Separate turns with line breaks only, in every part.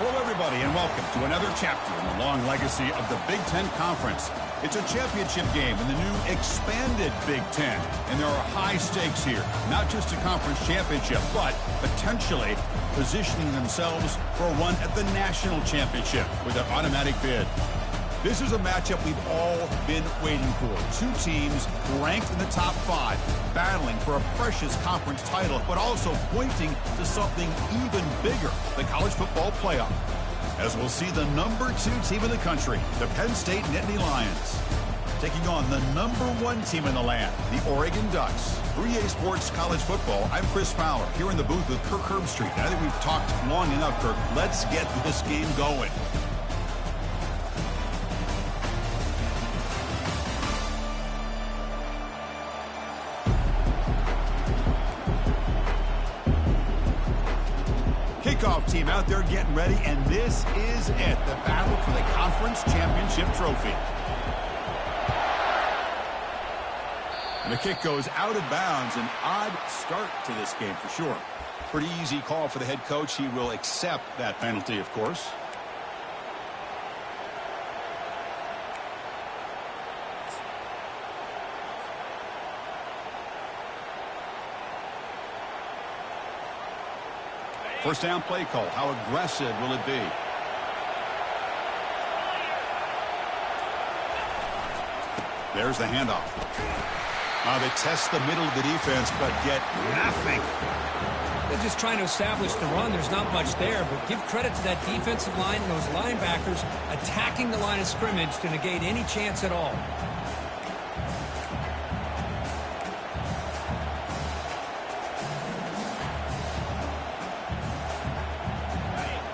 Hello, everybody, and welcome to another chapter in the long legacy of the Big Ten Conference. It's a championship game in the new expanded Big Ten, and there are high stakes here. Not just a conference championship, but potentially positioning themselves for a run at the national championship with an automatic bid. This is a matchup we've all been waiting for. Two teams ranked in the top 5, battling for a precious conference title, but also pointing to something even bigger, the college football playoff. As we'll see the number 2 team in the country, the Penn State Nittany Lions, taking on the number 1 team in the land, the Oregon Ducks. For EA Sports College Football, I'm Chris Fowler, here in the booth with Kirk Herbstreit. I think we've talked long enough, Kirk. Let's get this game going. Kickoff team out there getting ready, and this is it, the battle for the conference championship trophy. And the kick goes out of bounds. An odd start to this game for sure. Pretty easy call for the head coach. He will accept that penalty, of course. First down play call. How aggressive will it be? There's the handoff. They test the middle of the defense, but get nothing.
They're just trying to establish the run. There's not much there, but give credit to that defensive line and those linebackers attacking the line of scrimmage to negate any chance at all.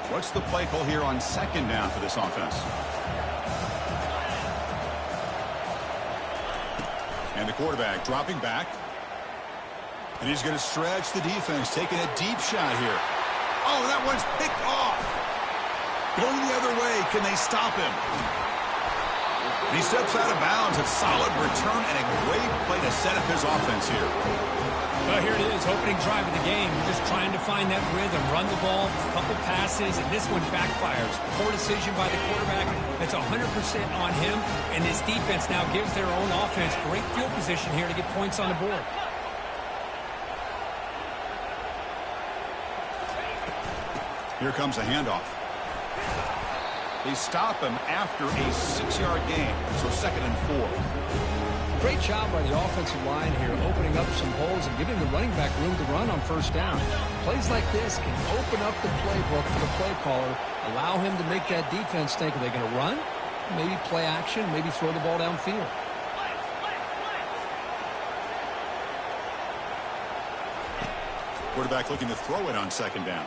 What's the play call here on second down for this offense? And the quarterback dropping back. And he's going to stretch the defense, taking a deep shot here. Oh, that one's picked off. Going the other way. Can they stop him? And he steps out of bounds. A solid return and a great play to set up his offense here.
Well, here it is, opening drive of the game. Just trying to find that rhythm, run the ball, a couple passes, and this one backfires. Poor decision by the quarterback. That's 100% on him, and this defense now gives their own offense great field position here to get points on the board.
Here comes a handoff. They stop him after a 6-yard gain, so 2nd and 4.
Great job by the offensive line here, opening up some holes and giving the running back room to run on first down. Plays like this can open up the playbook for the play caller, allow him to make that defense think, are they going to run? Maybe play action, maybe throw the ball downfield.
Quarterback looking to throw it on second down.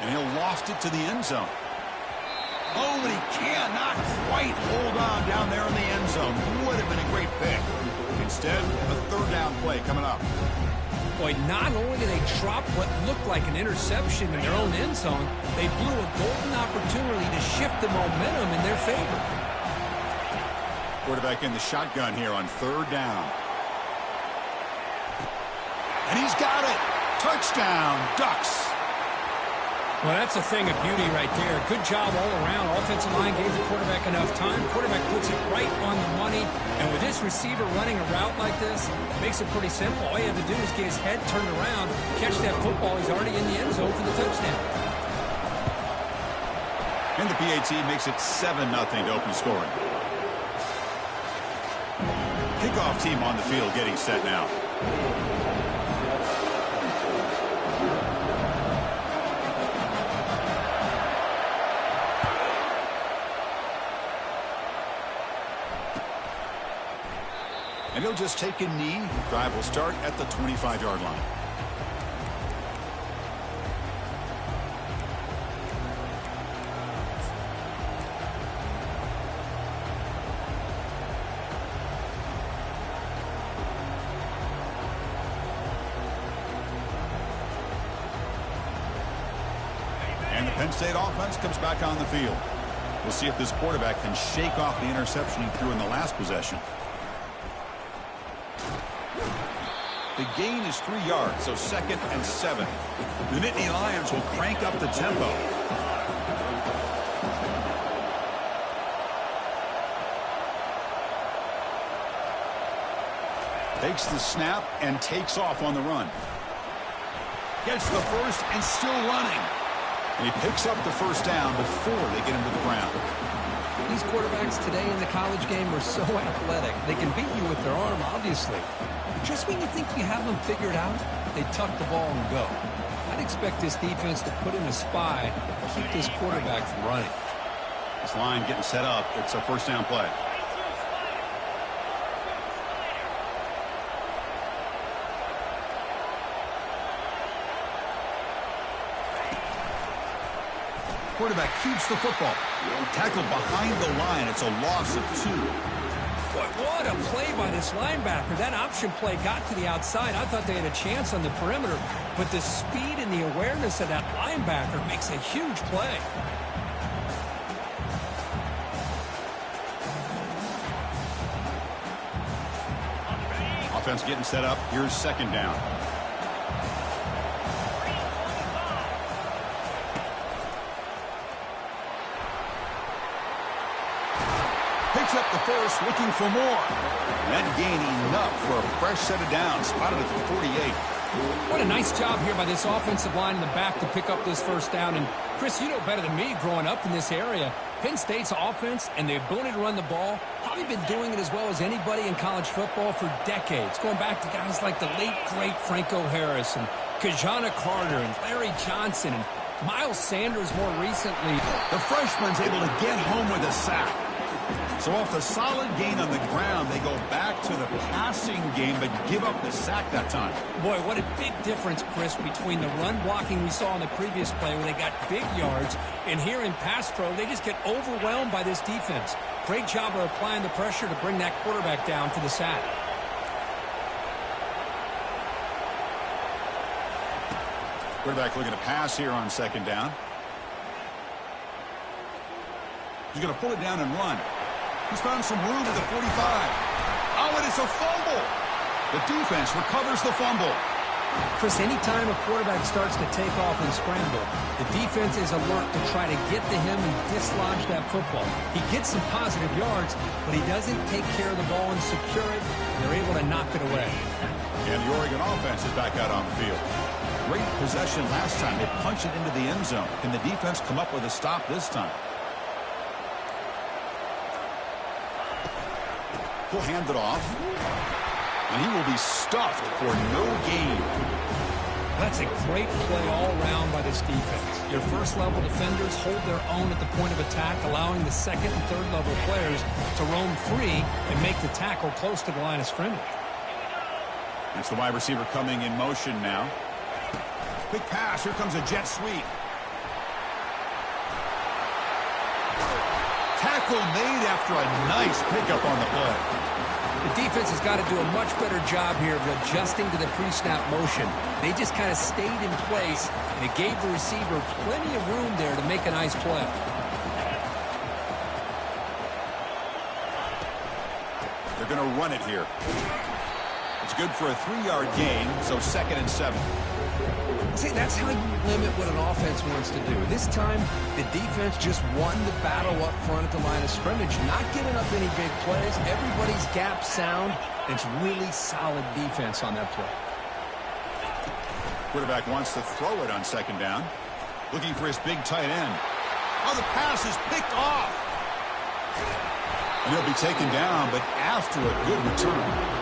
And he'll loft it to the end zone. Oh, and he cannot quite hold on down there in the end zone. Would have been a great pick. Instead, a 3rd down play coming up.
Boy, not only did they drop what looked like an interception in their own end zone, they blew a golden opportunity to shift the momentum in their favor.
Quarterback in the shotgun here on 3rd down. And he's got it. Touchdown, Ducks.
Well, that's a thing of beauty right there. Good job all around. Offensive line gave the quarterback enough time. Quarterback puts it right on the money. And with this receiver running a route like this, it makes it pretty simple. All you have to do is get his head turned around, catch that football. He's already in the end zone for the touchdown.
And the PAT makes it 7-0 to open scoring. Kickoff team on the field getting set now. And he'll just take a knee. Drive will start at the 25-yard line. And the Penn State offense comes back on the field. We'll see if this quarterback can shake off the interception he threw in the last possession. The gain is 3 yards, so 2nd and 7. The Nittany Lions will crank up the tempo. Takes the snap and takes off on the run. Gets the first and still running. And he picks up the first down before they get him to the ground.
These quarterbacks today in the college game are so athletic. They can beat you with their arm, obviously. Just when you think you have them figured out, they tuck the ball and go. I'd expect this defense to put in a spy and keep this quarterback from running.
This line getting set up. It's a first down play. Quarterback keeps the football. Tackled behind the line. It's a loss of 2.
Boy, what a play by this linebacker. That option play got to the outside. I thought they had a chance on the perimeter, but the speed and the awareness of that linebacker makes a huge play.
Offense getting set up. Here's second down. Picks up the first, looking for more. That gain enough for a fresh set of downs. Spotted at the 48.
What a nice job here by this offensive line in the back to pick up this first down. And, Chris, you know better than me growing up in this area. Penn State's offense and the ability to run the ball, probably been doing it as well as anybody in college football for decades. Going back to guys like the late, great Franco Harris and Kajana Carter and Larry Johnson and Miles Sanders more recently.
The freshman's able to get home with a sack. So off the solid gain on the ground, they go back to the passing game, but give up the sack that time.
Boy, what a big difference, Chris, between the run blocking we saw in the previous play where they got big yards, and here in pass pro, they just get overwhelmed by this defense. Great job of applying the pressure to bring that quarterback down for the sack.
Quarterback looking to pass here on second down. He's going to pull it down and run. He's found some room at the 45. Oh, and it's a fumble. The defense recovers the fumble.
Chris, anytime a quarterback starts to take off and scramble, the defense is alert to try to get to him and dislodge that football. He gets some positive yards, but he doesn't take care of the ball and secure it, and they're able to knock it away.
And the Oregon offense is back out on the field. Great possession last time. They punch it into the end zone. Can the defense come up with a stop this time? He'll hand it off, and he will be stuffed for no gain.
That's a great play all around by this defense. Your first-level defenders hold their own at the point of attack, allowing the second and third-level players to roam free and make the tackle close to the line of scrimmage.
It's the wide receiver coming in motion now. Quick pass. Here comes a jet sweep. Tackle made after a nice pickup on the play.
The defense has got to do a much better job here of adjusting to the pre-snap motion. They just kind of stayed in place, and it gave the receiver plenty of room there to make a nice play.
They're going to run it here. It's good for a 3-yard gain, so 2nd and 7.
See, that's how you limit what an offense wants to do. This time, the defense just won the battle up front at the line of scrimmage, not giving up any big plays. Everybody's gap sound. It's really solid defense on that play.
Quarterback wants to throw it on second down. Looking for his big tight end. Oh, the pass is picked off. And he'll be taken down, but after a good return.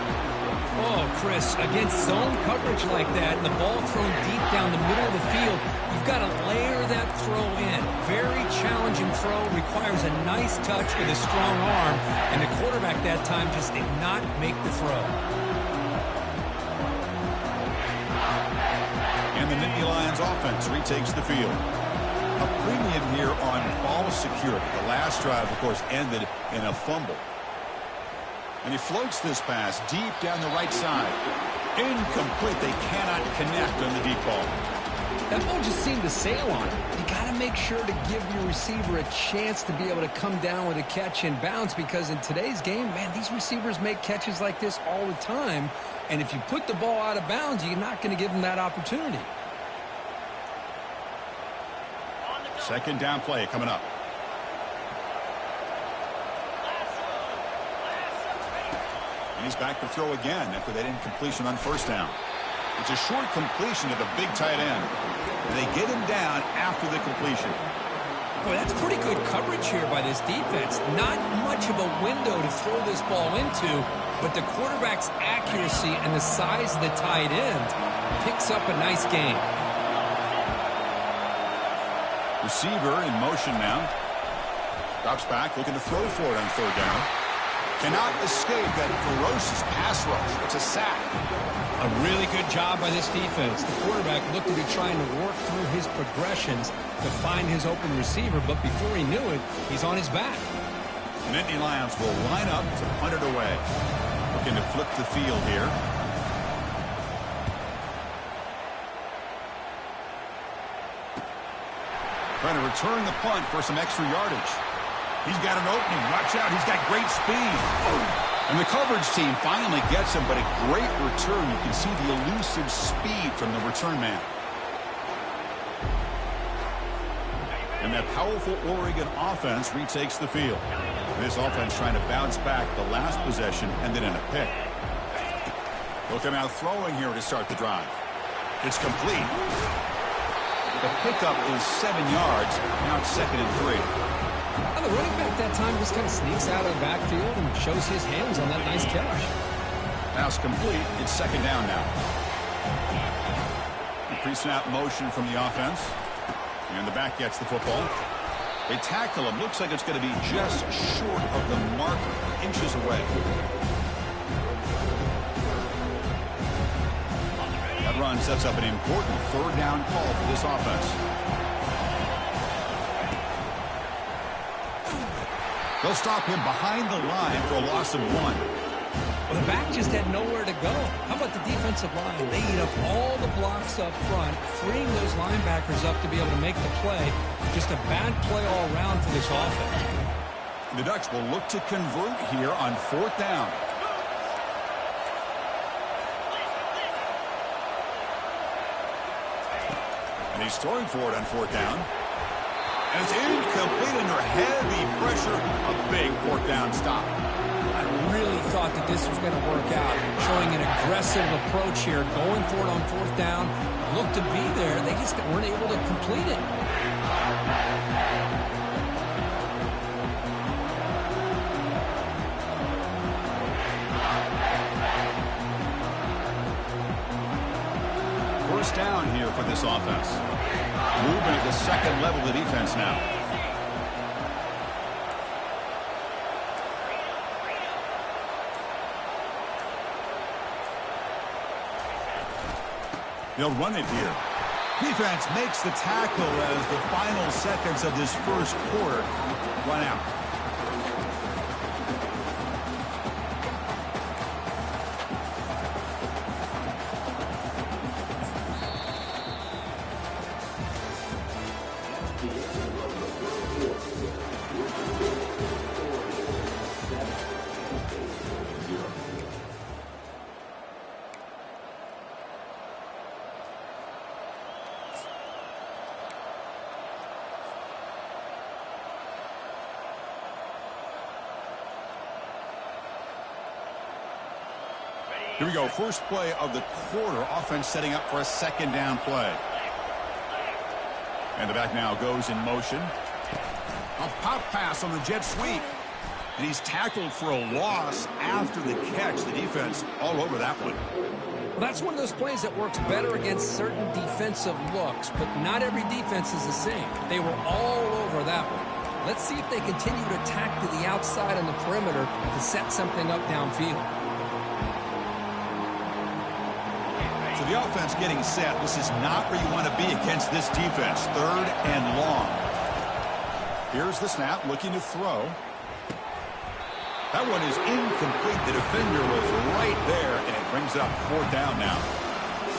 Oh, Chris, against zone coverage like that, and the ball thrown deep down the middle of the field, you've got to layer that throw in. Very challenging throw, requires a nice touch with a strong arm, and the quarterback that time just did not make the throw.
And the Nittany Lions offense retakes the field. A premium here on ball security. The last drive, of course, ended in a fumble. And he floats this pass deep down the right side. Incomplete. They cannot connect on the deep ball.
That ball just seemed to sail on him. You got to make sure to give your receiver a chance to be able to come down with a catch and bounce, because in today's game, man, these receivers make catches like this all the time. And if you put the ball out of bounds, you're not going to give them that opportunity.
Second down play coming up. And he's back to throw again after that incompletion on first down. It's a short completion to the big tight end. And they get him down after the completion.
Boy, that's pretty good coverage here by this defense. Not much of a window to throw this ball into, but the quarterback's accuracy and the size of the tight end picks up a nice gain.
Receiver in motion now. Drops back, looking to throw for it on third down. Cannot escape that ferocious pass rush. It's a sack.
A really good job by this defense. The quarterback looked to be trying to work through his progressions to find his open receiver, but before he knew it, he's on his back.
The Nittany Lions will line up to punt it away. Looking to flip the field here. Trying to return the punt for some extra yardage. He's got an opening. Watch out. He's got great speed. And the coverage team finally gets him, but a great return. You can see the elusive speed from the return man. And that powerful Oregon offense retakes the field. This offense trying to bounce back. The last possession ended in a pick. They'll come out throwing here to start the drive. It's complete. The pickup is 7 yards. Now it's 2nd and 3.
The running back that time just kind of sneaks out of the backfield and shows his hands on that nice catch.
Pass complete. It's 2nd down now. Pre-snap motion from the offense. And the back gets the football. They tackle him. Looks like it's going to be just short of the marker. Inches away. That run sets up an important third down call for this offense. They'll stop him behind the line for a loss of 1.
Well, the back just had nowhere to go. How about the defensive line? They eat up all the blocks up front, freeing those linebackers up to be able to make the play. Just a bad play all around for this offense.
The Ducks will look to convert here on 4th down. And he's throwing for it on 4th down. And it's incomplete under heavy pressure. A big 4th down stop.
I really thought that this was going to work out. Showing an aggressive approach here. Going for it on 4th down. Looked to be there. They just weren't able to complete it.
First down here for this offense. Movement at the 2nd level of the defense now. They'll run it here. Defense makes the tackle as the final seconds of this first quarter run out. Here we go. First play of the quarter. Offense setting up for a 2nd down play. And the back now goes in motion. A pop pass on the jet sweep. And he's tackled for a loss after the catch. The defense all over that one.
Well, that's one of those plays that works better against certain defensive looks, but not every defense is the same. They were all over that one. Let's see if they continue to attack to the outside on the perimeter to set something up downfield.
So the offense getting set. This is not where you want to be against this defense. 3rd and long. Here's the snap, looking to throw. That one is incomplete. The defender was right there, and it brings up 4th down now.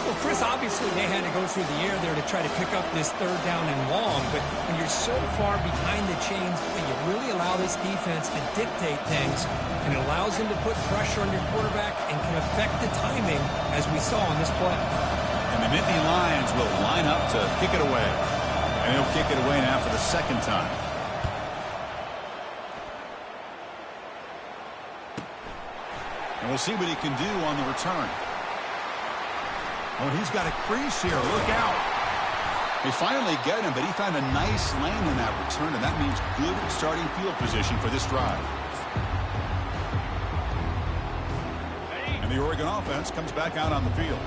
Well, Chris, obviously they had to go through the air there to try to pick up this 3rd down and long, but when you're so far behind the chains, you really allow this defense to dictate things, and it allows them to put pressure on your quarterback and can affect the timing, as we saw on this play.
And the Nittany Lions will line up to kick it away. And he'll kick it away now for the 2nd time. And We'll see what he can do on the return. Oh, he's got a crease here. Look out. They finally get him, but he found a nice lane in that return, and that means good starting field position for this drive. And the Oregon offense comes back out on the field.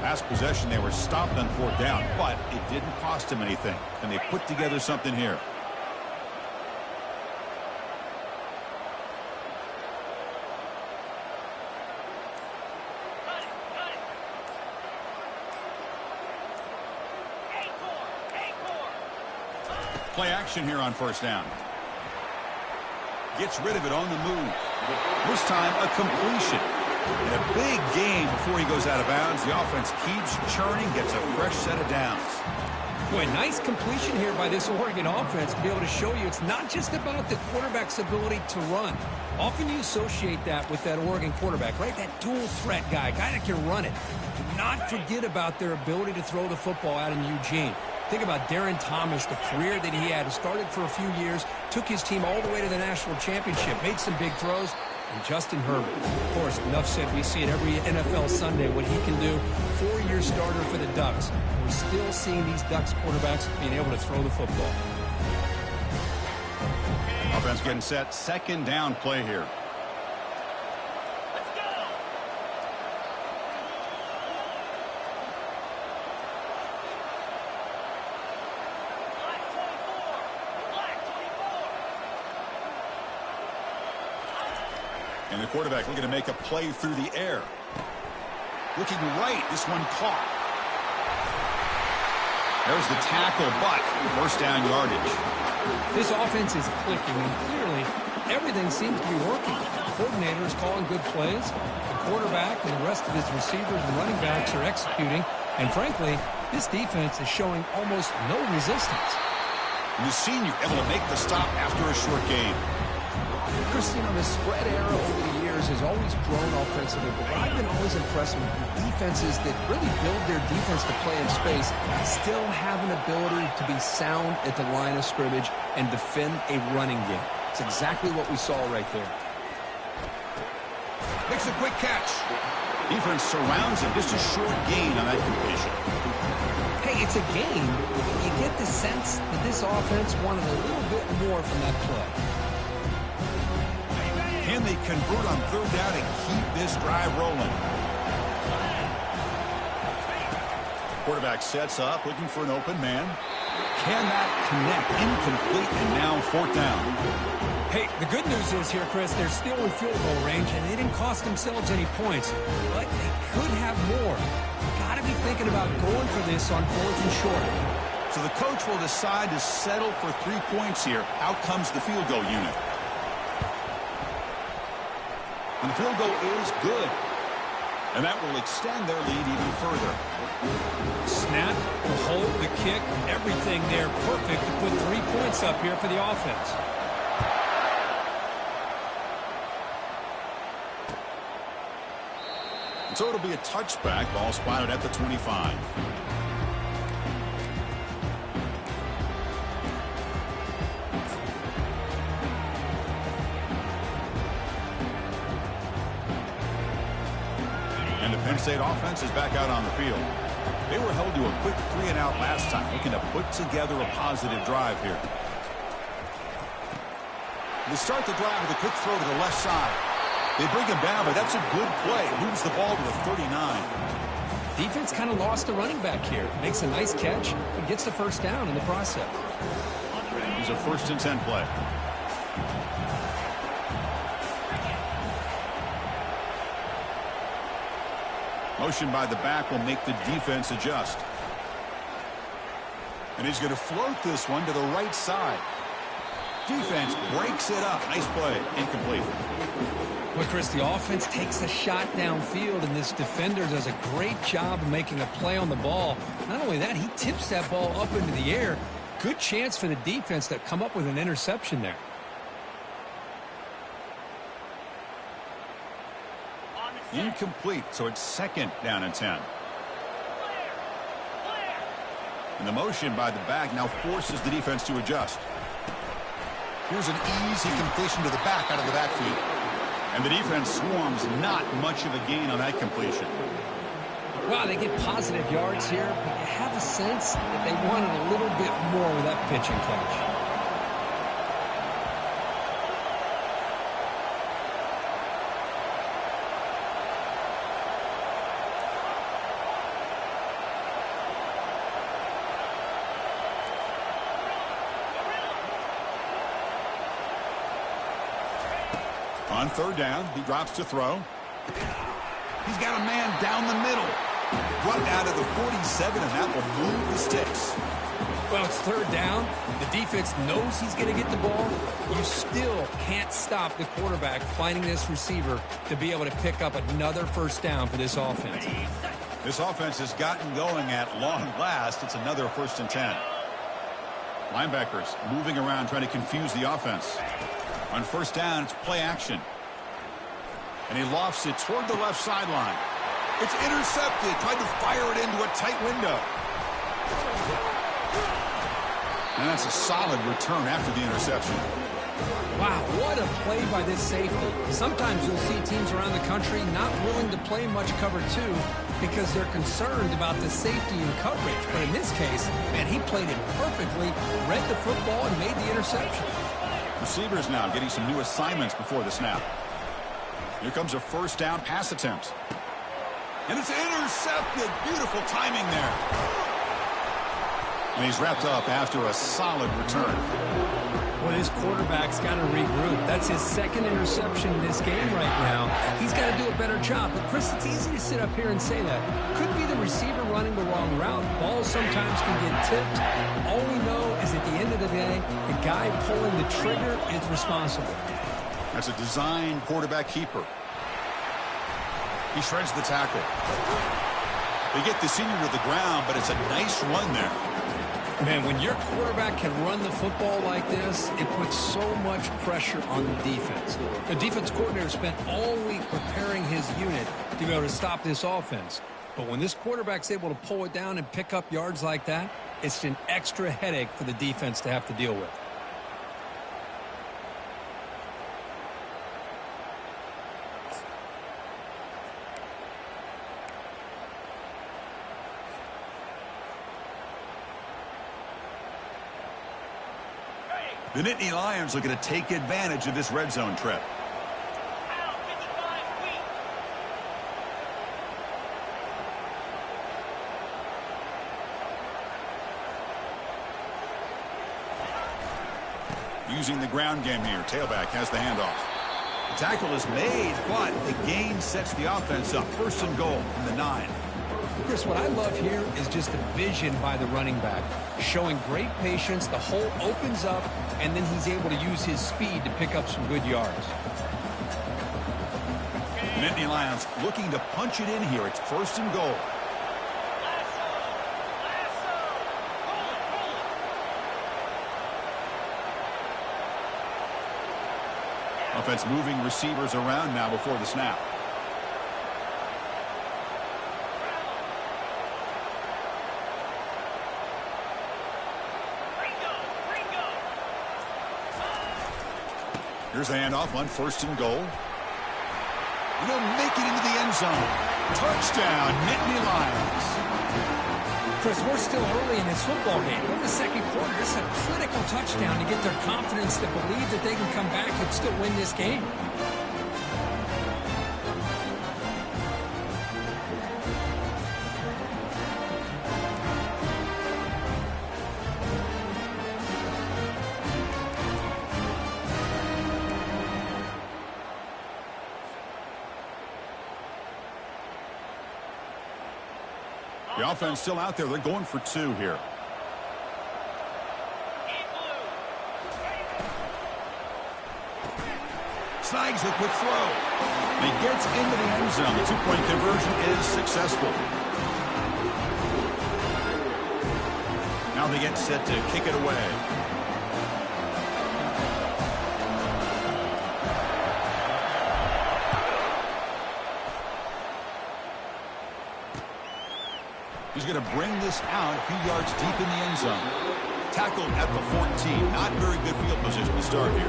Last possession, they were stopped on 4th down, but it didn't cost them anything, and they put together something here. Play action here on 1st down. Gets rid of it on the move. This time, a completion. And a big gain before he goes out of bounds. The offense keeps churning, gets a fresh set of downs.
Boy, nice completion here by this Oregon offense to be able to show you it's not just about the quarterback's ability to run. Often you associate that with that Oregon quarterback, right? That dual threat guy that can run it. Do not forget about their ability to throw the football out in Eugene. Think about Darren Thomas, the career that he had. Started for a few years, took his team all the way to the national championship, made some big throws. And Justin Herbert, of course, enough said, we see it every NFL Sunday what he can do. 4-year starter for the Ducks. We're still seeing these Ducks quarterbacks being able to throw the football.
Offense getting set. 2nd down play here. And the quarterback looking to make a play through the air. Looking right. This one caught. There's the tackle, but 1st down yardage.
This offense is clicking, and clearly everything seems to be working. The coordinator is calling good plays. The quarterback and the rest of his receivers and running backs are executing. And frankly, this defense is showing almost no resistance.
And the senior able to make the stop after a short gain.
Christine, the spread era over the years has always grown offensively, but I've been always impressed with defenses that really build their defense to play in space, still have an ability to be sound at the line of scrimmage and defend a running game. It's exactly what we saw right there.
Makes a quick catch. Defense surrounds him. Just a short gain on that completion.
Hey, it's a gain. You get the sense that this offense wanted a little bit more from that play.
Can they convert on 3rd down and keep this drive rolling? Quarterback sets up, looking for an open man. Can that connect? Incomplete, and now 4th down.
Hey, the good news is here, Chris, they're still in field goal range, and they didn't cost themselves any points. But they could have more. Got to be thinking about going for this on 4th and short.
So the coach will decide to settle for 3 points here. Out comes the field goal unit. And the field goal is good. And that will extend their lead even further.
Snap, the hold, the kick, everything there perfect to put 3 points up here for the offense.
And so it'll be a touchback. Ball spotted at the 25. And the Penn State offense is back out on the field. They were held to a quick 3-and-out last time, looking to put together a positive drive here. They start the drive with a quick throw to the left side. They bring him down, but that's a good play. Moves the ball to the 39.
Defense kind of lost the running back here. Makes a nice catch and gets the 1st down in the process.
He's a 1st and 10 play. Motion by the back will make the defense adjust. And he's going to float this one to the right side. Defense breaks it up. Nice play. Incomplete.
Well, Chris, the offense takes a shot downfield, and this defender does a great job of making a play on the ball. Not only that, he tips that ball up into the air. Good chance for the defense to come up with an interception there.
Incomplete, so it's 2nd down and 10. And the motion by the back now forces the defense to adjust. Here's an easy completion to the back out of the backfield. And the defense swarms, not much of a gain on that completion.
Well, they get positive yards here, but you have a sense that they wanted a little bit more with that pitch and catch.
On third down, he drops to throw. He's got a man down the middle. Run out of the 47, and that will move the sticks.
Well, it's third down. The defense knows he's going to get the ball. You still can't stop the quarterback finding this receiver to be able to pick up another first down for this offense.
This offense has gotten going at long last. It's another 1st and 10. Linebackers moving around trying to confuse the offense. On first down, it's play action. And he lofts it toward the left sideline. It's intercepted. Tried to fire it into a tight window. And that's a solid return after the interception.
Wow, what a play by this safety. Sometimes you'll see teams around the country not willing to play much cover 2 because they're concerned about the safety and coverage. But in this case, man, he played it perfectly, read the football, and made the interception.
Receivers now getting some new assignments before the snap. Here comes a first down pass attempt. And it's intercepted. Beautiful timing there. And he's wrapped up after a solid return.
Well, his quarterback's got to regroup. That's his 2nd interception in this game right now. He's got to do a better job. But, Chris, it's easy to sit up here and say that. Could be the receiver running the wrong route. Balls sometimes can get tipped. All we know is at the end of the day, the guy pulling the trigger is responsible.
That's a design quarterback keeper. He shreds the tackle. They get the senior to the ground, but it's a nice run there.
Man, when your quarterback can run the football like this, it puts so much pressure on the defense. The defense coordinator spent all week preparing his unit to be able to stop this offense. But when this quarterback's able to pull it down and pick up yards like that, it's an extra headache for the defense to have to deal with.
The Nittany Lions looking to take advantage of this red zone trip. Using the ground game here. Tailback has the handoff. The tackle is made, but the gain sets the offense up. 1st and goal from the 9.
Chris, what I love here is just the vision by the running back. Showing great patience, the hole opens up, and then he's able to use his speed to pick up some good yards.
The Nittany Lions looking to punch it in here. It's 1st and goal. Offense moving receivers around now before the snap. Here's the handoff on 1st and goal. And they'll make it into the end zone. Touchdown, Nittany Lions.
Chris, we're still early in this football game. We're in the 2nd quarter. This is a critical touchdown to get their confidence to believe that they can come back and still win this game.
The offense still out there. They're going for 2 here. Snags the quick throw. He gets into the end zone. The 2-point conversion is successful. Now they get set to kick it away. He's going to bring this out a few yards deep in the end zone. Tackled at the 14. Not very good field position to start here.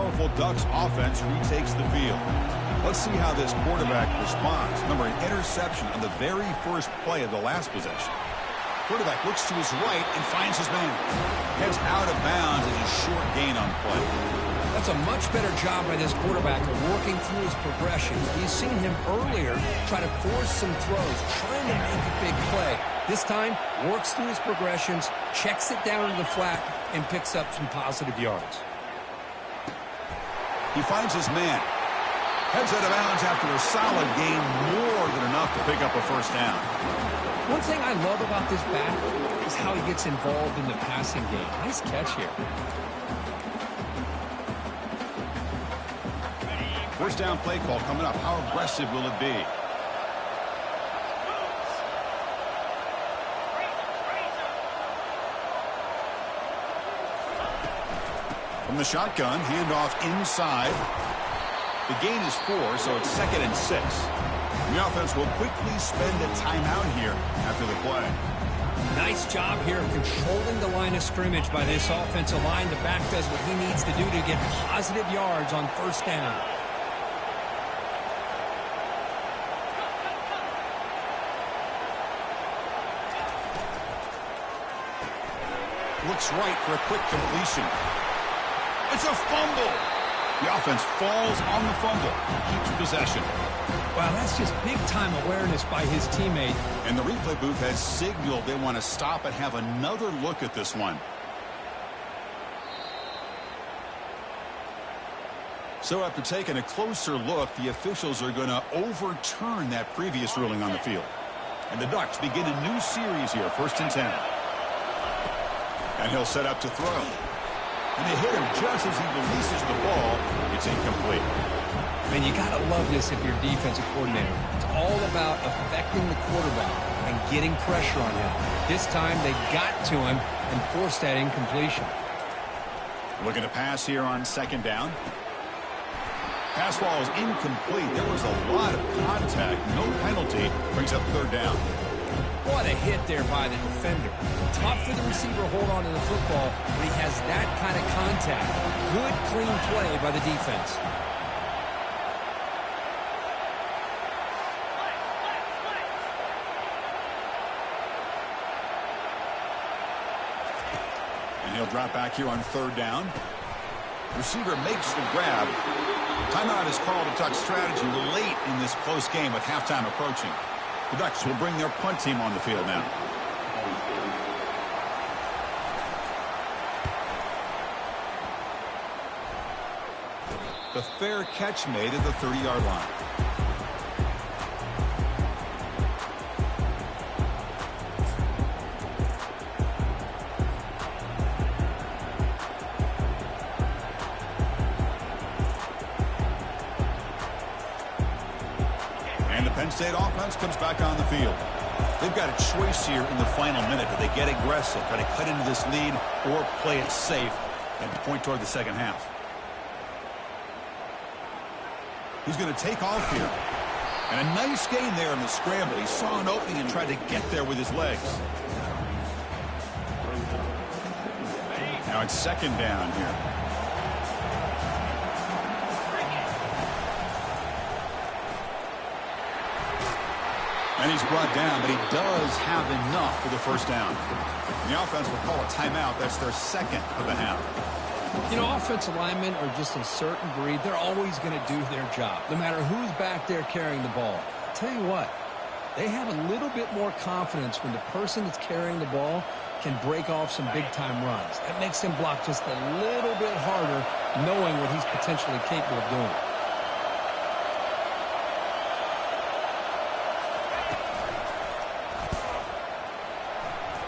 powerful Ducks offense retakes the field. Let's see how this quarterback responds. Remember, an interception on the very first play of the last possession. Quarterback looks to his right and finds his man. Heads out of bounds as a short gain on play.
That's a much better job by this quarterback of working through his progression. You've seen him earlier try to force some throws, trying to make a big play. This time, works through his progressions, checks it down to the flat, and picks up some positive yards.
He finds his man. Heads out of bounds after a solid gain, more than enough to pick up a first down.
One thing I love about this back is how he gets involved in the passing game. Nice catch here.
First down play call coming up. How aggressive will it be? From the shotgun, handoff inside. The gain is 4, so it's 2nd and 6. The offense will quickly spend a timeout here after the play.
Nice job here of controlling the line of scrimmage by this offensive line. The back does what he needs to do to get positive yards on first down.
Looks right for a quick completion. It's a fumble. The offense falls on the fumble. Keeps possession.
Wow, that's just big-time awareness by his teammate.
And the replay booth has signaled they want to stop and have another look at this one. So after taking a closer look, the officials are going to overturn that previous ruling on the field. And the Ducks begin a new series here, 1st and 10. And he'll set up to throw. And they hit him just as he releases the ball. It's incomplete.
Man, you got to love this if you're a defensive coordinator. It's all about affecting the quarterback and getting pressure on him. This time they got to him and forced that incompletion.
Looking to pass here on 2nd down. Pass ball is incomplete. There was a lot of contact. No penalty. Brings up 3rd down.
What a hit there by the defender. Tough for the receiver to hold on to the football, but he has that kind of contact. Good, clean play by the defense.
And he'll drop back here on 3rd down. Receiver makes the grab. Timeout is called to Ducks strategy late in this close game with halftime approaching. The Ducks will bring their punt team on the field now. The fair catch made at the 30-yard line. And the Penn State offense comes back on the field. They've got a choice here in the final minute. Do they get aggressive, try to cut into this lead, or play it safe and point toward the second half? He's going to take off here. And a nice gain there in the scramble. He saw an opening and tried to get there with his legs. Now it's 2nd down here. And he's brought down, but he does have enough for the first down. And the offense will call a timeout. That's their 2nd of the half.
You know, offensive linemen are just a certain breed. They're always going to do their job, no matter who's back there carrying the ball. I'll tell you what, they have a little bit more confidence when the person that's carrying the ball can break off some big-time runs. That makes them block just a little bit harder, knowing what he's potentially capable of doing.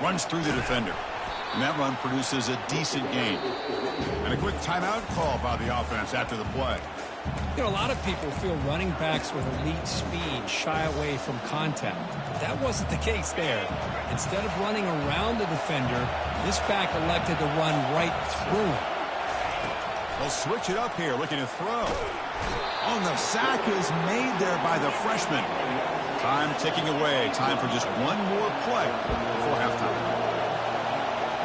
Runs through the defender. And that run produces a decent gain. And a quick timeout call by the offense after the play.
You know, a lot of people feel running backs with elite speed shy away from contact. But that wasn't the case there. Instead of running around the defender, this back elected to run right through him.
They'll switch it up here, looking to throw. Oh, the sack is made there by the freshman. Time ticking away. Time for just one more play before halftime.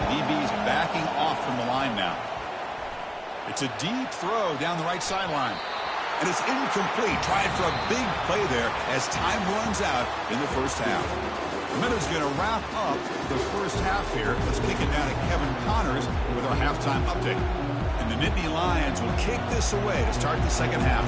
DB's backing off from the line now. It's a deep throw down the right sideline. And it's incomplete. Tried for a big play there as time runs out in the first half. The Minnows going to wrap up the first half here. Let's kick it down to Kevin Connors with our halftime update. And the Nittany Lions will kick this away to start the second half.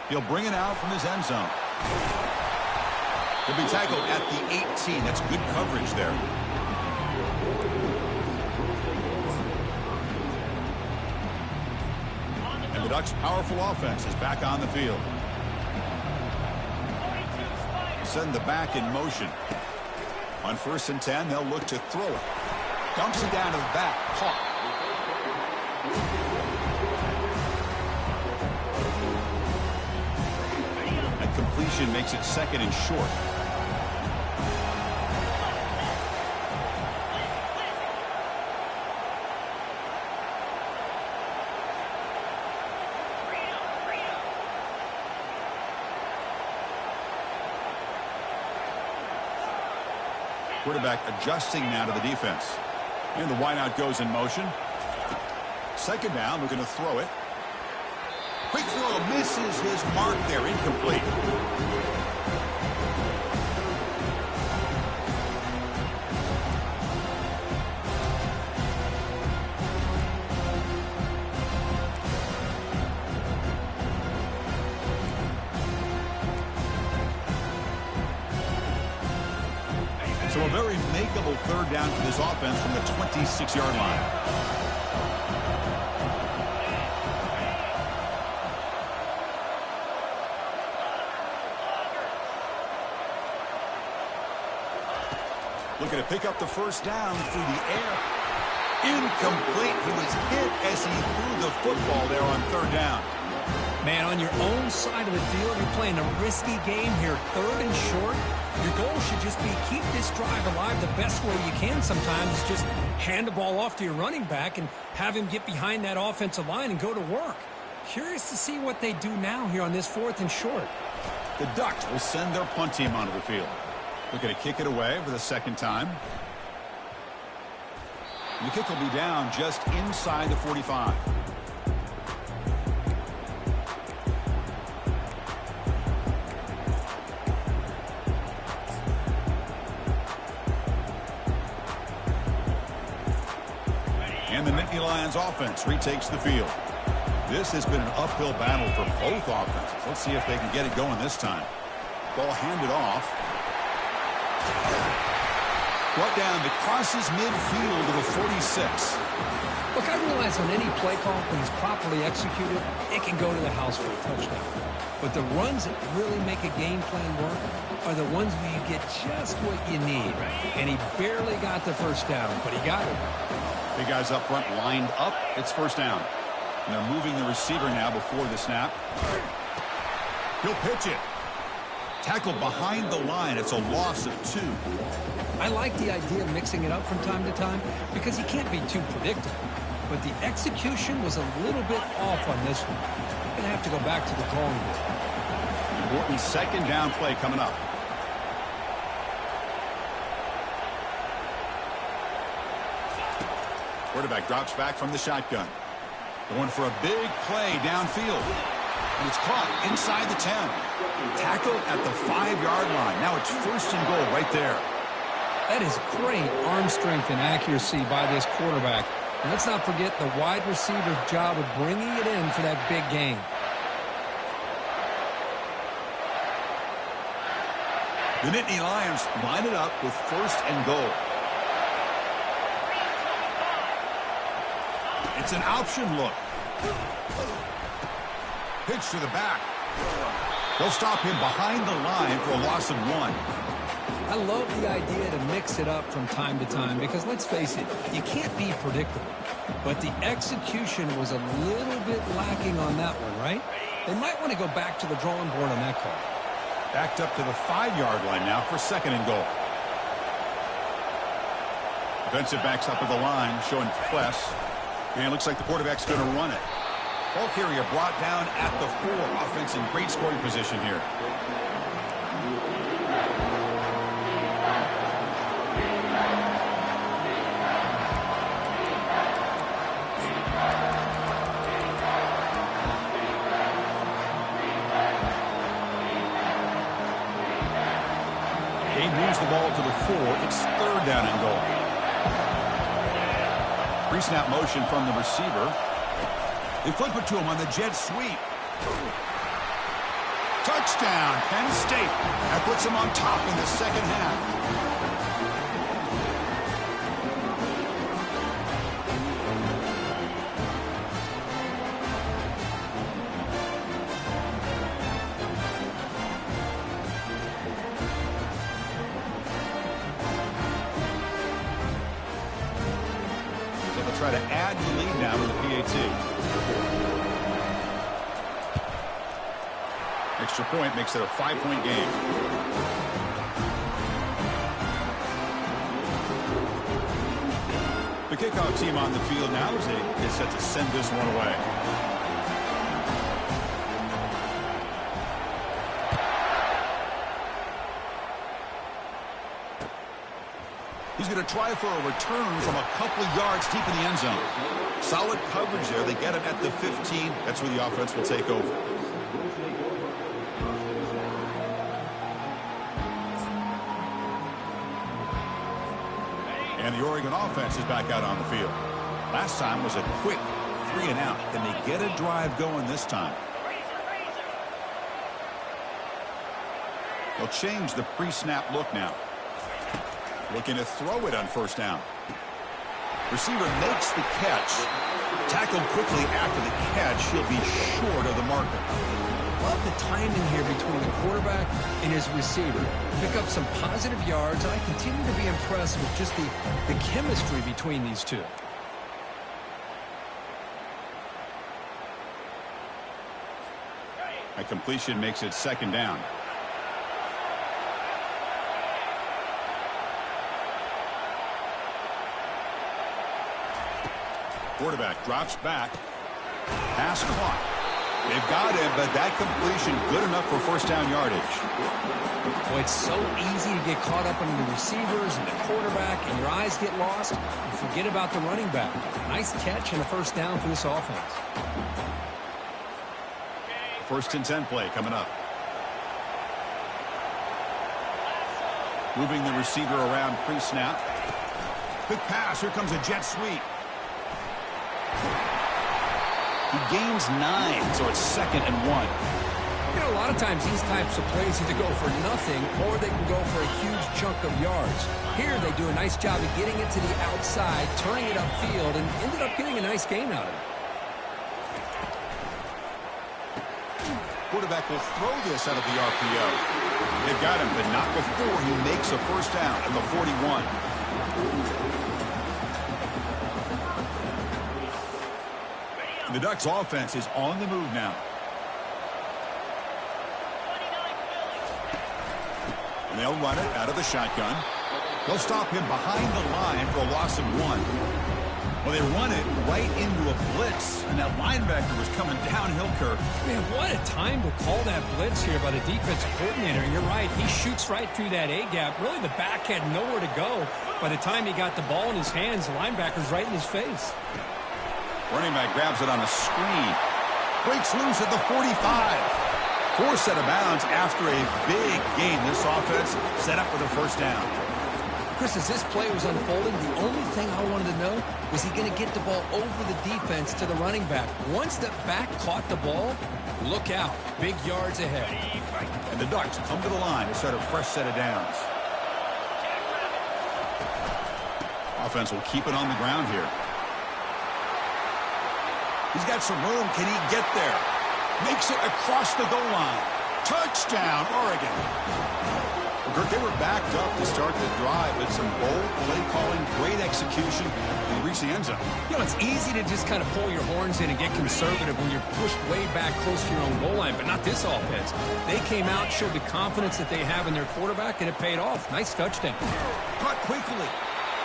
He'll bring it out from his end zone. He'll be tackled at the 18. That's good coverage there. And the Ducks' powerful offense is back on the field. Send the back in motion. On 1st and 10, they'll look to throw it. Dumps it down to the back. Caught. Completion makes it 2nd and short. Quarterback adjusting now to the defense. And the wideout goes in motion. 2nd down, looking to throw it. Quick throw, misses his mark there, incomplete. So a very makeable 3rd down for this offense from the 26-yard line. Looking to pick up the 1st down through the air. Incomplete. He was hit as he threw the football there on 3rd down.
Man, on your own side of the field, you're playing a risky game here. 3rd and short. Your goal should just be keep this drive alive the best way you can sometimes. Just hand the ball off to your running back and have him get behind that offensive line and go to work. Curious to see what they do now here on this 4th and short.
The Ducks will send their punt team onto the field. Looking to kick it away for the 2nd time. And the kick will be down just inside the 45. And the Nittany Lions offense retakes the field. This has been an uphill battle for both offenses. Let's see if they can get it going this time. Ball handed off. Brought down that crosses midfield to the 46.
Look, I realize on any play call, when it's properly executed, it can go to the house for a touchdown. But the runs that really make a game plan work are the ones where you get just what you need. And he barely got the 1st down, but he got it.
Big guys up front lined up. It's 1st down. And they're moving the receiver now before the snap. He'll pitch it. Tackled behind the line. It's a loss of 2.
I like the idea of mixing it up from time to time because you can't be too predictable. But the execution was a little bit off on this one. You're going to have to go back to the drawing board.
Important 2nd down play coming up. Quarterback drops back from the shotgun. Going for a big play downfield. And it's caught inside the 10. Tackled at the 5-yard line. Now it's 1st and goal right there.
That is great arm strength and accuracy by this quarterback. And let's not forget the wide receiver's job of bringing it in for that big game.
The Nittany Lions line it up with 1st and goal. It's an option look. Pitch to the back. They'll stop him behind the line for a loss of 1.
I love the idea to mix it up from time to time because, let's face it, you can't be predictable. But the execution was a little bit lacking on that one, right? They might want to go back to the drawing board on that call.
Backed up to the 5-yard line now for 2nd and goal. Defensive backs up at the line, showing press. And it looks like the quarterback's going to run it. Ball carrier brought down at the 4. Offense in great scoring position here. They moves the ball to the 4. It's 3rd down and goal. Pre-snap motion from the receiver. They flip it to him on the jet sweep. Touchdown, Penn State. That puts him on top in the second half. Try to add the lead now with the PAT. Extra point makes it a 5-point game. The kickoff team on the field now as they get set to send this one away. He's going to try for a return from a couple of yards deep in the end zone. Solid coverage there. They get him at the 15. That's where the offense will take over. And the Oregon offense is back out on the field. Last time was a quick 3 and out. Can they get a drive going this time? They'll change the pre-snap look now. Looking to throw it on 1st down. Receiver makes the catch. Tackled quickly after the catch. He'll be short of the marker.
Love the timing here between the quarterback and his receiver. Pick up some positive yards, and I continue to be impressed with just the chemistry between these two.
A completion makes it 2nd down. Quarterback drops back. Pass clock. They've got him, but that completion good enough for 1st down yardage.
Boy, it's so easy to get caught up in the receivers and the quarterback, and your eyes get lost. You forget about the running back. Nice catch and a 1st down for this offense.
1st and 10 play coming up. Moving the receiver around pre-snap. Quick pass. Here comes a jet sweep. He gains 9, so it's 2nd and 1.
You know, a lot of times these types of plays either go for nothing or they can go for a huge chunk of yards. Here they do a nice job of getting it to the outside, turning it upfield, and ended up getting a nice gain out of it.
Quarterback will throw this out of the RPO. They've got him, but not before he makes a 1st down at the 41. The Ducks offense is on the move now. And they'll run it out of the shotgun. They'll stop him behind the line for a loss of 1. Well, they run it right into a blitz, and that linebacker was coming downhill, Kirk.
Man, what a time to call that blitz here by the defensive coordinator. And you're right, he shoots right through that A-gap. Really, the back had nowhere to go. By the time he got the ball in his hands, the linebacker's right in his face.
Running back grabs it on a screen. Breaks loose at the 45. Forced out of bounds after a big gain. This offense set up for the 1st down.
Chris, as this play was unfolding, the only thing I wanted to know was he going to get the ball over the defense to the running back. Once the back caught the ball, look out. Big yards ahead.
And the Ducks come to the line to start a fresh set of downs. Offense will keep it on the ground here. He's got some room. Can he get there? Makes it across the goal line. Touchdown, Oregon. Kirk, they were backed up to start the drive, but some bold play calling, great execution, and reach the end zone.
You know, it's easy to just kind of pull your horns in and get conservative when you're pushed way back close to your own goal line, but not this offense. They came out, showed the confidence that they have in their quarterback, and it paid off. Nice touchdown.
Caught quickly.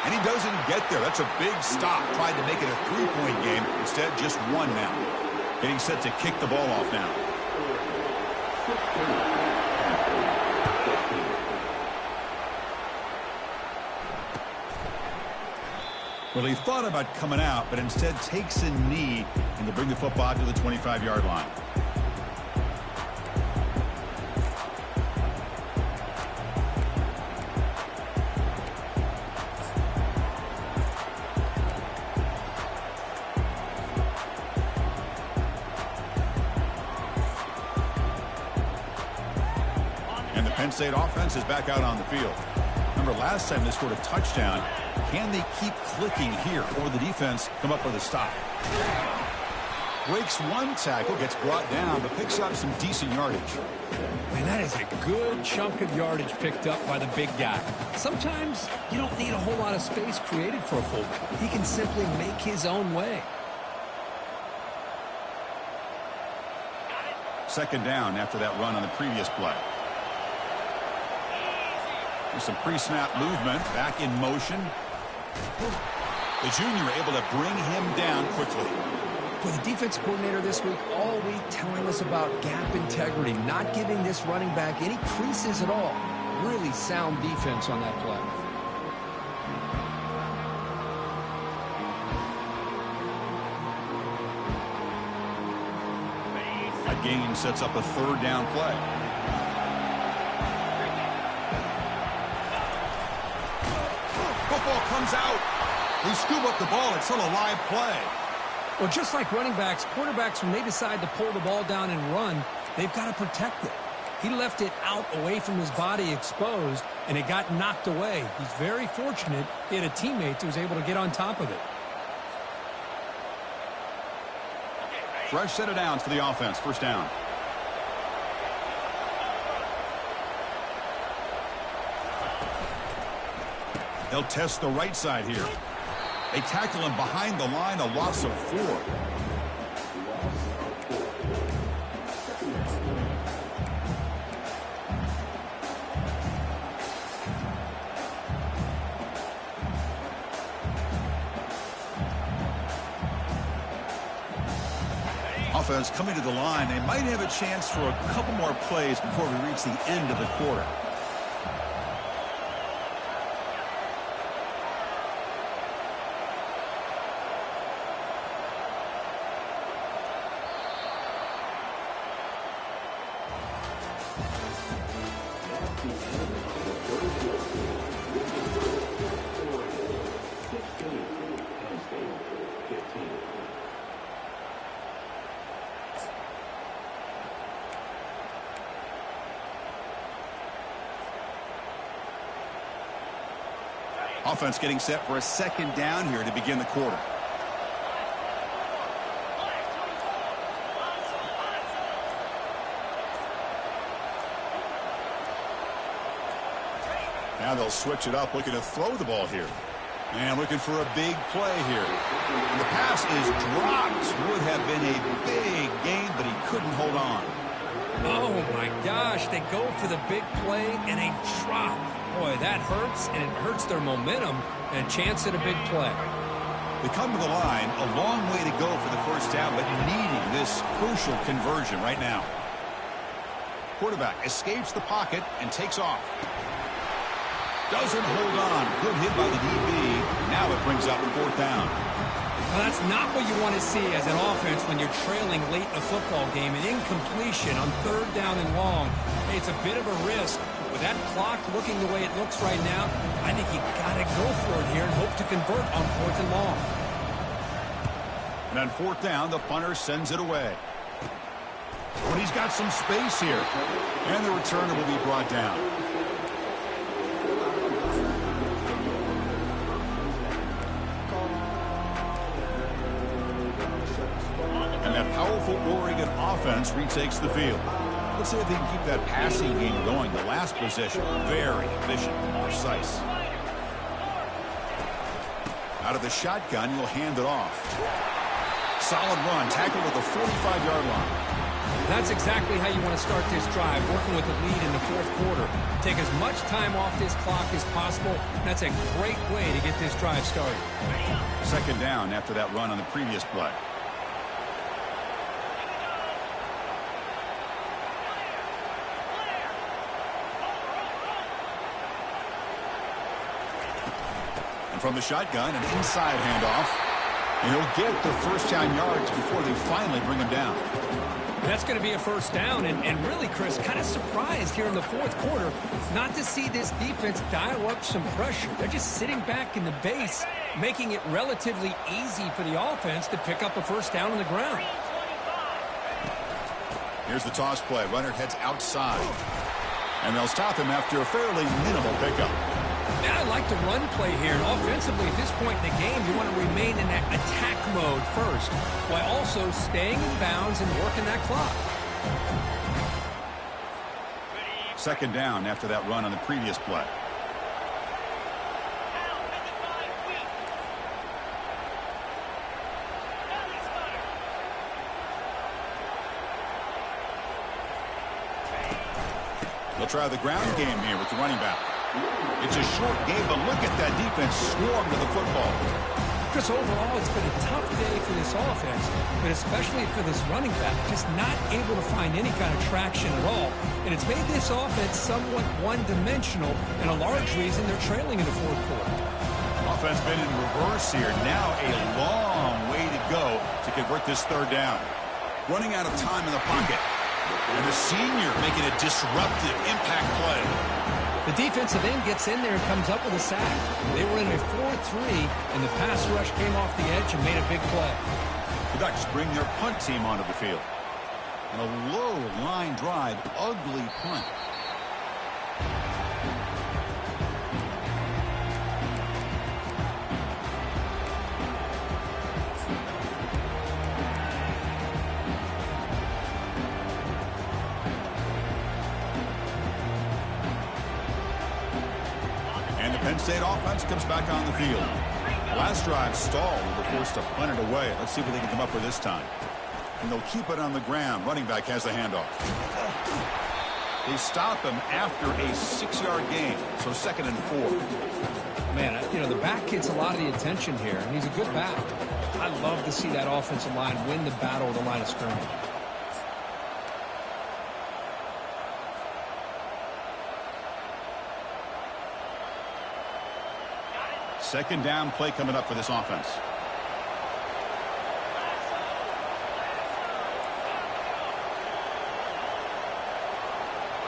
And he doesn't get there. That's a big stop. Tried to make it a 3-point game. Instead, just 1 now. Getting set to kick the ball off now. Well, he thought about coming out, but instead takes a knee and to bring the football to the 25-yard line. And the Penn State offense is back out on the field. Remember, last time they scored a touchdown. Can they keep clicking here, or the defense come up with a stop? Breaks one tackle, gets brought down, but picks up some decent yardage.
Man, that is a good chunk of yardage picked up by the big guy. Sometimes you don't need a whole lot of space created for a fullback. He can simply make his own way.
Second down after that run on the previous play. There's some pre-snap movement, back in motion. The junior able to bring him down quickly.
Well, the defense coordinator this week all week telling us about gap integrity, not giving this running back any creases at all. Really sound defense on that play.
A gain sets up a third down play. Football comes out. They scoop up the ball. It's still a live play.
Well, just like running backs, quarterbacks, when they decide to pull the ball down and run, they've got to protect it. He left it out away from his body exposed, and it got knocked away. He's very fortunate he had a teammate who was able to get on top of it.
Fresh set of downs for the offense. First down. They'll test the right side here. They tackle him behind the line, a loss of 4. Offense coming to the line. They might have a chance for a couple more plays before we reach the end of the quarter. Offense getting set for a second down here to begin the quarter. Now they'll switch it up, looking to throw the ball here. And looking for a big play here. And the pass is dropped. Would have been a big gain, but he couldn't hold on.
Oh, my gosh. They go for the big play and a drop. Boy, that hurts, and it hurts their momentum and a chance at a big play.
They come to the line, a long way to go for the first down, but needing this crucial conversion right now. Quarterback escapes the pocket and takes off. Doesn't hold on. Good hit by the DB. Now it brings up fourth down.
Well, that's not what you want to see as an offense when you're trailing late in a football game. An incompletion on third down and long. Hey, it's a bit of a risk. With that clock looking the way it looks right now, I think you got to go for it here and hope to convert on fourth and long.
And on fourth down, the punter sends it away. But he's got some space here. And the returner will be brought down. And that powerful Oregon offense retakes the field. Let's see if they can keep that passing game going. The last possession, very efficient and precise. Out of the shotgun, he'll hand it off. Solid run, tackled at the 45-yard line.
That's exactly how you want to start this drive, working with the lead in the fourth quarter. Take as much time off this clock as possible. That's a great way to get this drive started.
Second down after that run on the previous play. From the shotgun, an inside handoff. And he'll get the first down yards before they finally bring him down.
That's going to be a first down, and really, Chris, kind of surprised here in the fourth quarter not to see this defense dial up some pressure. They're just sitting back in the base, making it relatively easy for the offense to pick up a first down on the ground.
Here's the toss play. Runner heads outside. And they'll stop him after a fairly minimal pickup.
Yeah, I like the run play here. And offensively, at this point in the game, you want to remain in that attack mode first, while also staying in bounds and working that clock.
Second down after that run on the previous play. They'll try the ground game here with the running back. It's a short game, but look at that defense swarm to the football.
Chris, overall, it's been a tough day for this offense, but especially for this running back, just not able to find any kind of traction at all. And it's made this offense somewhat one-dimensional, and a large reason they're trailing in the fourth quarter.
Offense been in reverse here. Now a long way to go to convert this third down. Running out of time in the pocket. And the senior making a disruptive impact play.
The defensive end gets in there and comes up with a sack. They were in a 4-3, and the pass rush came off the edge and made a big play.
The Ducks bring their punt team onto the field. And a low line drive, ugly punt. Penn State offense comes back on the field. Last drive stalled. They were forced to punt it away. Let's see what they can come up with this time. And they'll keep it on the ground. Running back has the handoff. They stop him after a 6-yard gain. So 2nd and 4.
Man, you know, the back gets a lot of the attention here, and he's a good back. I love to see that offensive line win the battle of the line of scrimmage.
Second down play coming up for this offense.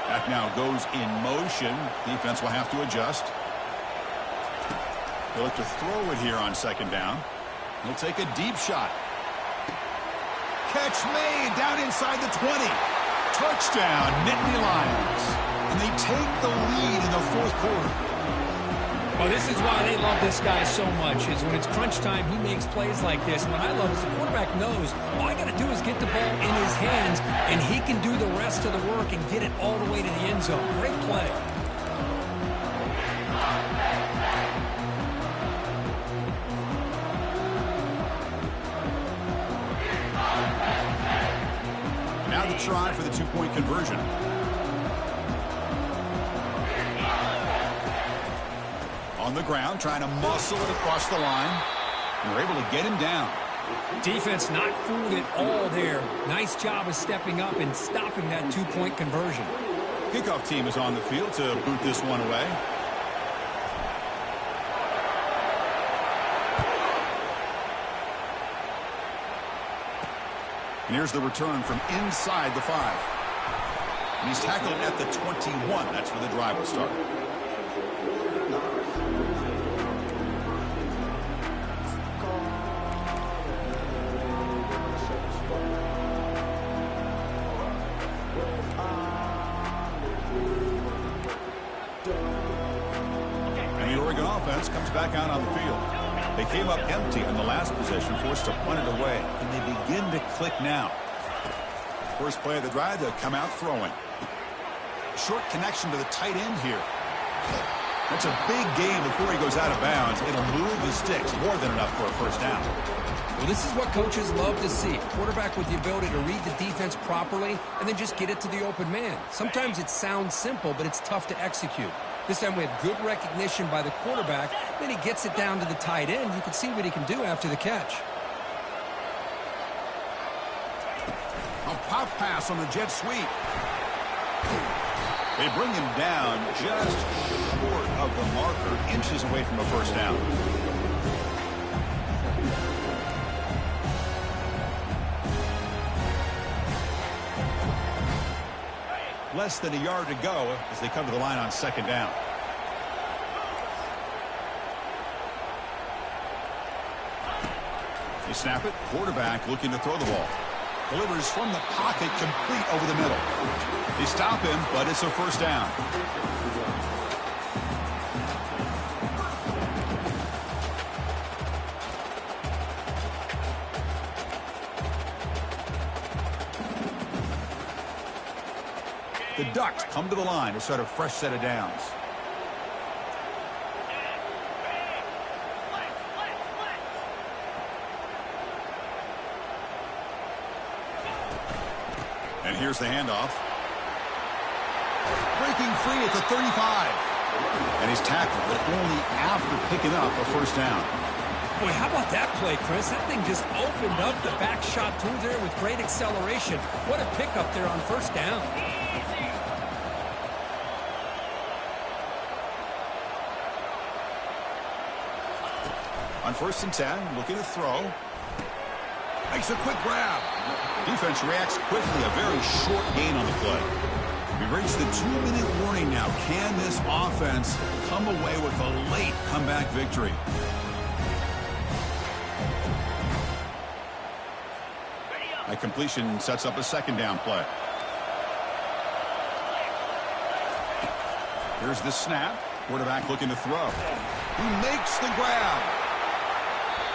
Back now goes in motion. Defense will have to adjust. They'll look to throw it here on second down. He'll take a deep shot. Catch made down inside the 20. Touchdown, Nittany Lions. And they take the lead in the fourth quarter.
Oh, this is why they love this guy so much, is when it's crunch time, he makes plays like this. And what I love is the quarterback knows all I got to do is get the ball in his hands, and he can do the rest of the work and get it all the way to the end zone. Great play. Now the try for the two-point conversion. On the ground, trying to muscle it across the line. And they're able to get him down. Defense not fooled at all there. Nice job of stepping up and stopping that two-point conversion. Kickoff team is on the field to boot this one away. And here's the return from inside the 5. And he's tackled at the 21. That's where the drive will start. Comes back out on the field. They came up empty on the last possession, forced to punt it away, and they begin to click now. First play of the drive, they'll come out throwing. Short connection to the tight end here. That's a big gain before he goes out of bounds. It'll move the sticks, more than enough for a first down. Well, this is what coaches love to see. Quarterback with the ability to read the defense properly and then just get it to the open man. Sometimes it sounds simple, but it's tough to execute. This time we have good recognition by the quarterback. Then he gets it down to the tight end. You can see what he can do after the catch. A pop pass on the jet sweep.
They bring him down just short of the marker, inches away from a first down. Less than a yard to go as they come to the line on second down. They snap it. Quarterback looking to throw the ball. Delivers from the pocket, complete over the middle. They stop him, but it's a first down. The Ducks come to the line to start a fresh set of downs. And here's the handoff. Breaking free at the 35. And he's tackled, but only after picking up a first down.
Boy, how about that play, Chris? That thing just opened up the back shot through there with great acceleration. What a pickup there on first down.
On 1st and 10, looking to throw. Makes a quick grab. Defense reacts quickly. A very short gain on the play. We reached the 2-minute warning now. Can this offense come away with a late comeback victory? That completion sets up a second down play. Here's the snap. Quarterback looking to throw. He makes the grab.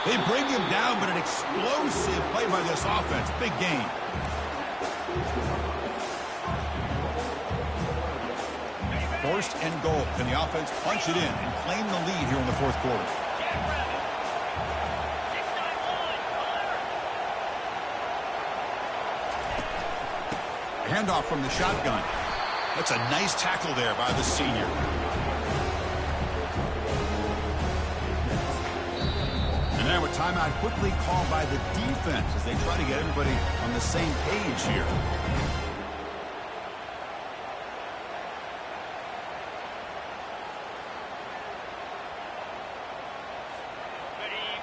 They bring him down, but an explosive play by this offense. Big gain. First and goal. Can the offense punch it in and claim the lead here in the fourth quarter? Handoff from the shotgun. That's a nice tackle there by the senior. And now a timeout quickly called by the defense as they try to get everybody on the same page here.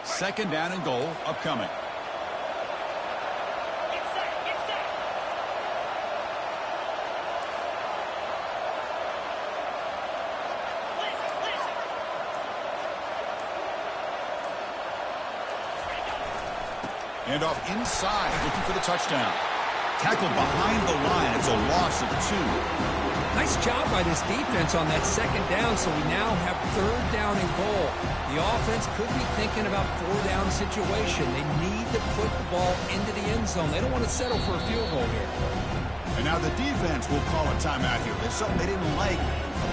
Second down and goal upcoming. Handoff inside, looking for the touchdown. Tackled behind the line. It's a loss of 2.
Nice job by this defense on that second down, so we now have third down and goal. The offense could be thinking about four-down situation. They need to put the ball into the end zone. They don't want to settle for a field goal here.
And now the defense will call a timeout here. There's something they didn't like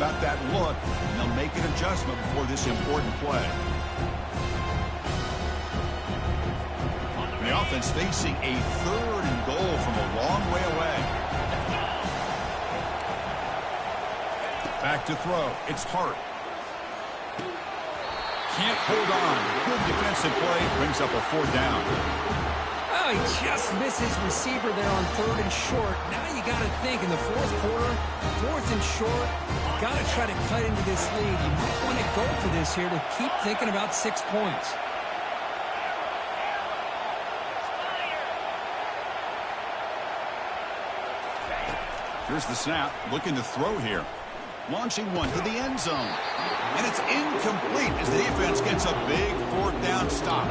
about that look, and they'll make an adjustment before this important play. And the offense facing a third and goal from a long way away. Back to throw. It's Hart. Can't hold on. Good defensive play. Brings up a fourth down.
Oh, he just misses receiver there on third and short. Now you got to think in the fourth quarter, fourth and short, you got to try to cut into this lead. You might want to go for this here to keep thinking about 6 points.
Here's the snap. Looking to throw here. Launching one to the end zone. And it's incomplete as the defense gets a big fourth down stop.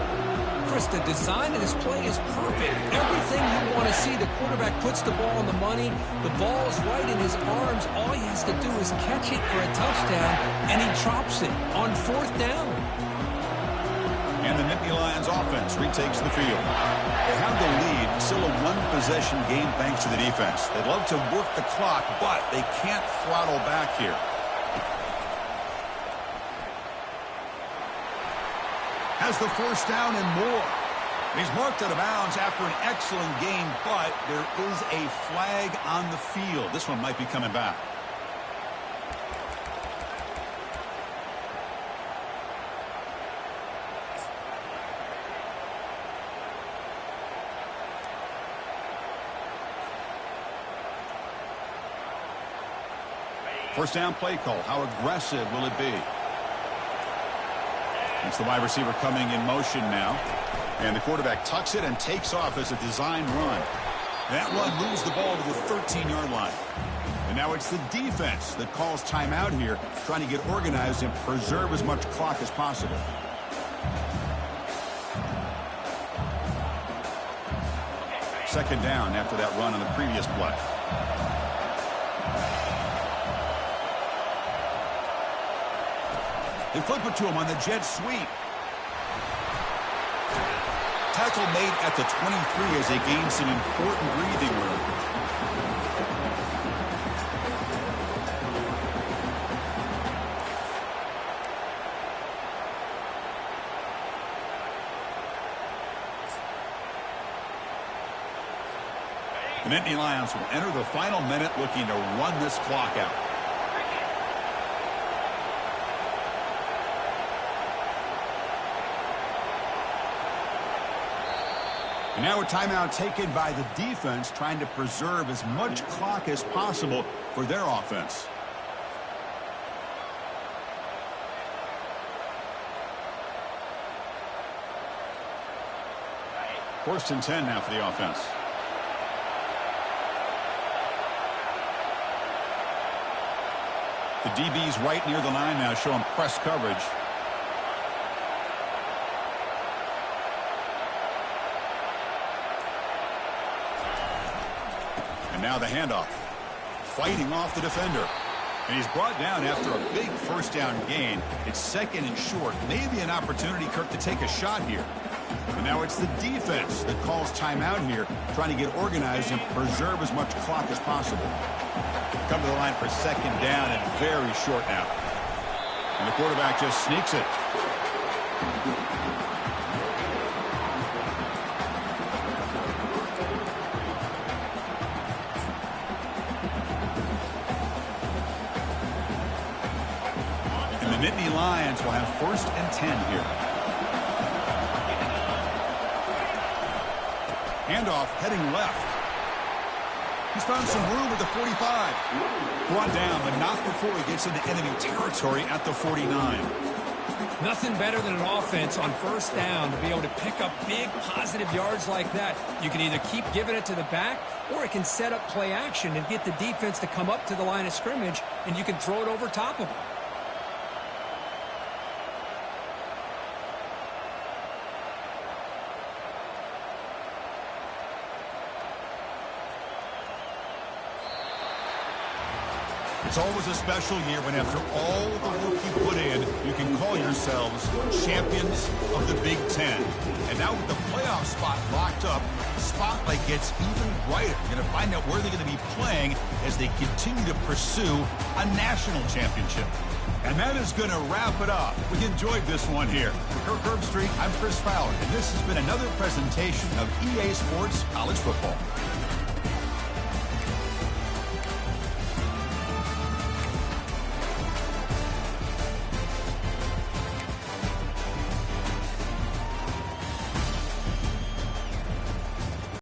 Chris, the design of this play is perfect. Everything you want to see. The quarterback puts the ball on the money. The ball is right in his arms. All he has to do is catch it for a touchdown, and he drops it on fourth down.
And the Nittany Lions offense retakes the field. They have the lead. Still a one-possession game thanks to the defense. They'd love to work the clock, but they can't throttle back here. Has the first down and more. He's marked out of bounds after an excellent game, but there is a flag on the field. This one might be coming back. First down play call. How aggressive will it be? It's the wide receiver coming in motion now. And the quarterback tucks it and takes off as a design run. That run moves the ball to the 13-yard line. And now it's the defense that calls timeout here, trying to get organized and preserve as much clock as possible. Second down after that run on the previous play. They flip it to him on the jet sweep. Tackle made at the 23 as they gain some important breathing room. The Nittany Lions will enter the final minute looking to run this clock out. And now a timeout taken by the defense, trying to preserve as much clock as possible for their offense. First and 10 now for the offense. The DB's right near the line now, showing press coverage. And now the handoff. Fighting off the defender. And he's brought down after a big first down gain. It's second and short. Maybe an opportunity, Kirk, to take a shot here. And now it's the defense that calls timeout here, trying to get organized and preserve as much clock as possible. Come to the line for second down and very short now. And the quarterback just sneaks it. And the Nittany Lions will have first and 10 here. Handoff heading left. He's found some room at the 45. Brought down, but not before he gets into enemy territory at the 49.
Nothing better than an offense on first down to be able to pick up big positive yards like that. You can either keep giving it to the back, or it can set up play action and get the defense to come up to the line of scrimmage, and you can throw it over top of them.
It's always a special year when, after all the work you put in, you can call yourselves champions of the Big Ten. And now with the playoff spot locked up, the spotlight gets even brighter. You're going to find out where they're going to be playing as they continue to pursue a national championship. And that is going to wrap it up. We enjoyed this one here. For Kirk Herbstreit, I'm Chris Fowler, and this has been another presentation of EA Sports College Football.